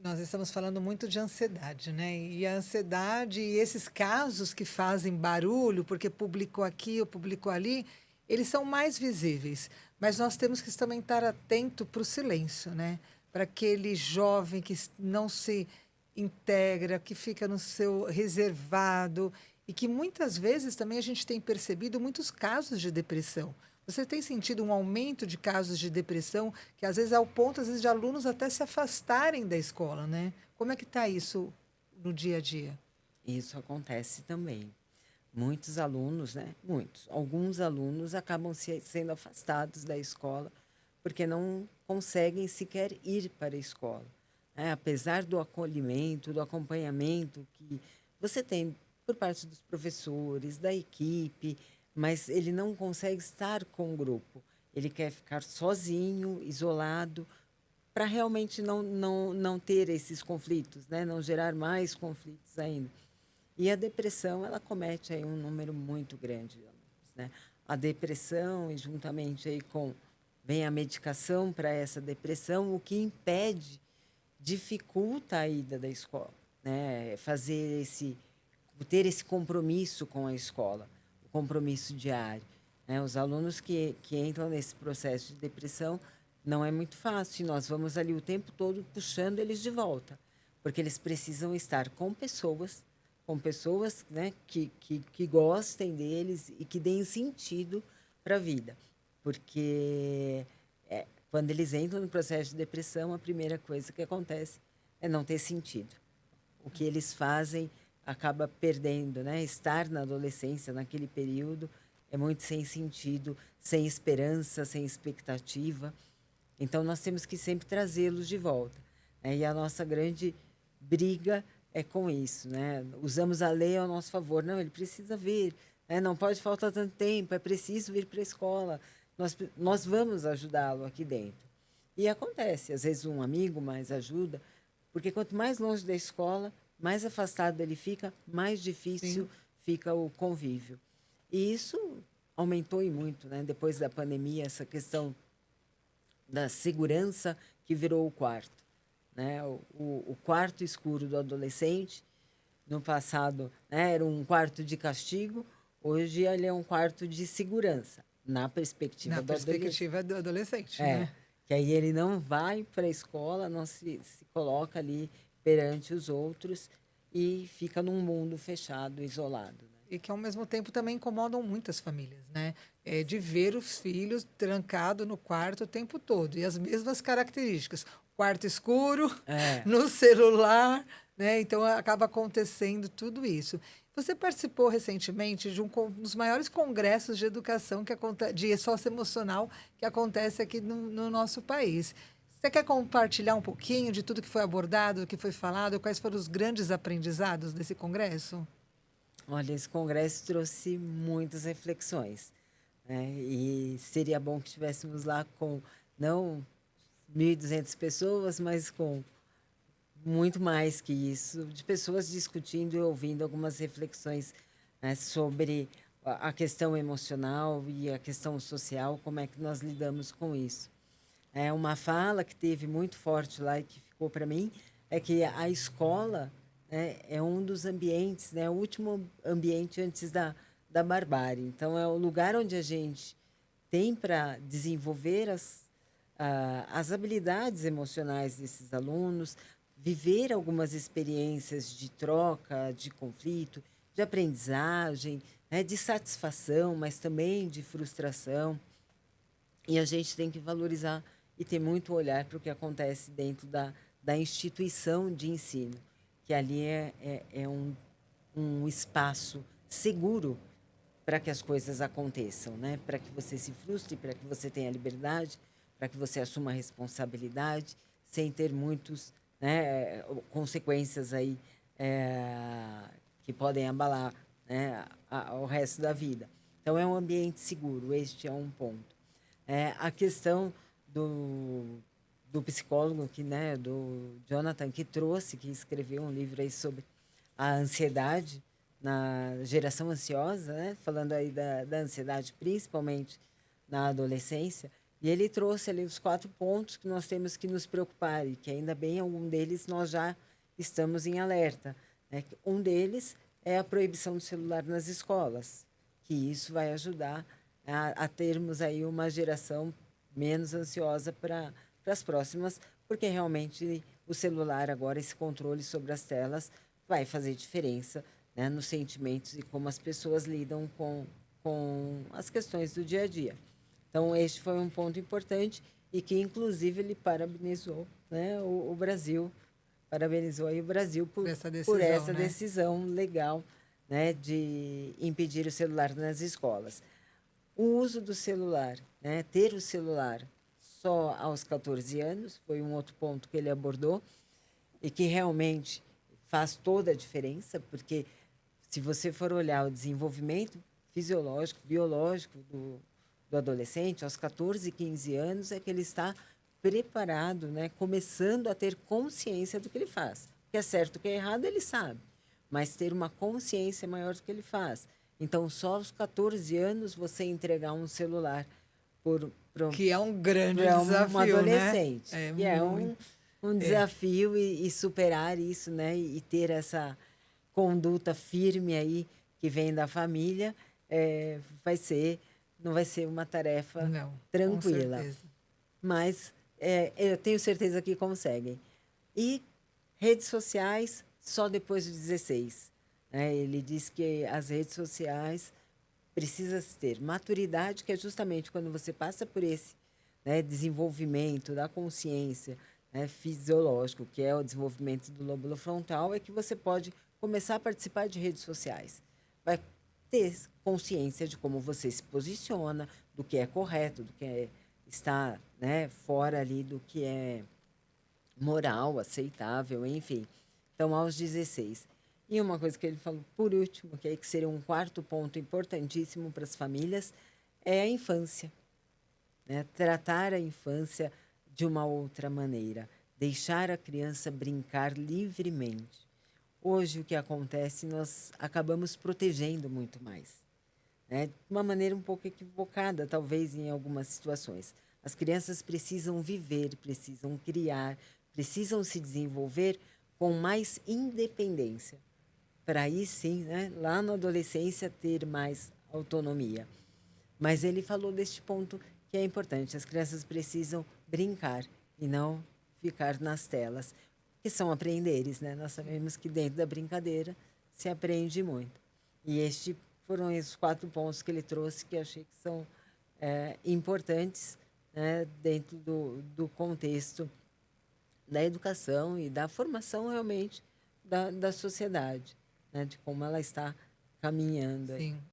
Nós estamos falando muito de ansiedade, né? E a ansiedade e esses casos que fazem barulho, porque publicou aqui ou publicou ali, eles são mais visíveis. Mas nós temos que também estar atento para o silêncio, né? Para aquele jovem que não se integra, que fica no seu reservado e que muitas vezes também a gente tem percebido muitos casos de depressão. Você tem sentido um aumento de casos de depressão, que às vezes é ao ponto, às vezes, de alunos até se afastarem da escola, né? Como é que está isso no dia a dia? Isso acontece também. Muitos alunos, né? Muitos. Alguns alunos acabam sendo afastados da escola porque não conseguem sequer ir para a escola, né? Apesar do acolhimento, do acompanhamento que você tem por parte dos professores, da equipe, mas ele não consegue estar com o grupo. Ele quer ficar sozinho, isolado, para realmente não ter esses conflitos, né? Não gerar mais conflitos ainda. E a depressão, ela comete aí um número muito grande de alunos, né? A depressão, e juntamente aí com vem a medicação para essa depressão, o que impede, dificulta a ida da escola, né? Ter esse compromisso com a escola, o compromisso diário, né? Os alunos que entram nesse processo de depressão não é muito fácil, nós vamos ali o tempo todo puxando eles de volta, porque eles precisam estar com pessoas, né, que gostem deles e que deem sentido para a vida. Porque quando eles entram no processo de depressão, a primeira coisa que acontece é não ter sentido. O que eles fazem acaba perdendo, né? Estar na adolescência, naquele período, é muito sem sentido, sem esperança, sem expectativa. Então, nós temos que sempre trazê-los de volta, né? E a nossa grande briga é com isso, né? Usamos a lei ao nosso favor. Não, ele precisa vir, né? Não pode faltar tanto tempo, é preciso vir para a escola. Nós vamos ajudá-lo aqui dentro. E acontece, às vezes um amigo mais ajuda, porque quanto mais longe da escola, mais afastado ele fica, mais difícil Sim. fica o convívio. E isso aumentou e muito, né? Depois da pandemia, essa questão da segurança que virou o quarto, né? O quarto escuro do adolescente, no passado, né, era um quarto de castigo, hoje ele é um quarto de segurança, na Na perspectiva do adolescente. perspectiva do adolescente, É, né? que aí ele não vai para a escola, não se coloca ali perante os outros e fica num mundo fechado, isolado. Né? E que ao mesmo tempo também incomodam muitas famílias, né? É, de ver os filhos trancados no quarto o tempo todo. E as mesmas características. Quarto escuro, É, no celular, né? Então acaba acontecendo tudo isso. Você participou recentemente de um dos maiores congressos de educação de socioemocional que acontece aqui no nosso país. Você quer compartilhar um pouquinho de tudo que foi abordado, que foi falado, quais foram os grandes aprendizados desse congresso? olha, esse congresso trouxe muitas reflexões, né? E seria bom que estivéssemos lá com não 1.200 pessoas, mas com muito mais que isso, de pessoas discutindo e ouvindo algumas reflexões, né, sobre a questão emocional e a questão social, como é que nós lidamos com isso. É uma fala que teve muito forte lá e que ficou para mim é que a escola, né, é um dos ambientes, né, o último ambiente antes da barbárie. Então, é o lugar onde a gente tem para desenvolver as habilidades emocionais desses alunos, viver algumas experiências de troca, de conflito, de aprendizagem, né, de satisfação, mas também de frustração. E a gente tem que valorizar e ter muito olhar para o que acontece dentro da instituição de ensino, que ali é um espaço seguro para que as coisas aconteçam, né? Para que você se frustre, para que você tenha liberdade, para que você assuma a responsabilidade, sem ter muitos, né, consequências aí que podem abalar, né, o resto da vida. Então é um ambiente seguro, este é um ponto. A questão do psicólogo que, né, do Jonathan, que trouxe, que escreveu um livro aí sobre a ansiedade na geração ansiosa, né? Falando aí da ansiedade, principalmente na adolescência, E ele trouxe ali os 4 pontos que nós temos que nos preocupar e que ainda bem algum deles nós já estamos em alerta, né? Um deles é a proibição do celular nas escolas, que isso vai ajudar a termos aí uma geração menos ansiosa para as próximas, porque realmente o celular agora, esse controle sobre as telas, vai fazer diferença, né, nos sentimentos e como as pessoas lidam com as questões do dia a dia. Então, este foi um ponto importante e que, inclusive, ele parabenizou, né, o Brasil, parabenizou aí o Brasil Dessa por decisão, essa né? decisão legal, né, de impedir o celular nas escolas. O uso do celular, né, ter o celular só aos 14 anos, foi um outro ponto que ele abordou, e que realmente faz toda a diferença, porque se você for olhar o desenvolvimento fisiológico, biológico do adolescente, aos 14, 15 anos, é que ele está preparado, né, começando a ter consciência do que ele faz. O que é certo, o que é errado, ele sabe, mas ter uma consciência maior do que ele faz. Então, só aos 14 anos você entregar um celular Que é um grande para um desafio, né? adolescente, É que é muito. um É. desafio e superar isso, né? E ter essa conduta firme aí que vem da família, vai ser, não vai ser uma tarefa Não, com tranquila, certeza. mas eu tenho certeza que conseguem. E redes sociais só depois dos 16. Né? Ele diz que as redes sociais precisa ter maturidade, que é justamente quando você passa por esse, né, desenvolvimento da consciência, né, fisiológico, que é o desenvolvimento do lóbulo frontal, é que você pode começar a participar de redes sociais. Vai ter consciência de como você se posiciona, do que é correto, do que está, né, fora ali do que é moral, aceitável, enfim. Então, aos 16. E uma coisa que ele falou, por último, que aí que seria um quarto ponto importantíssimo para as famílias, é a infância. Né? Tratar a infância de uma outra maneira. Deixar a criança brincar livremente. Hoje, o que acontece, nós acabamos protegendo muito mais. Né? De uma maneira um pouco equivocada, talvez, em algumas situações. As crianças precisam viver, precisam criar, precisam se desenvolver com mais independência, para aí sim, né, lá na adolescência, ter mais autonomia. Mas ele falou deste ponto que é importante: as crianças precisam brincar e não ficar nas telas, que são aprenderes, né? Nós sabemos que dentro da brincadeira se aprende muito. E estes foram os 4 pontos que ele trouxe que eu achei que são importantes, né, dentro do contexto da educação e da formação realmente da sociedade, né, de como ela está caminhando aí. Sim.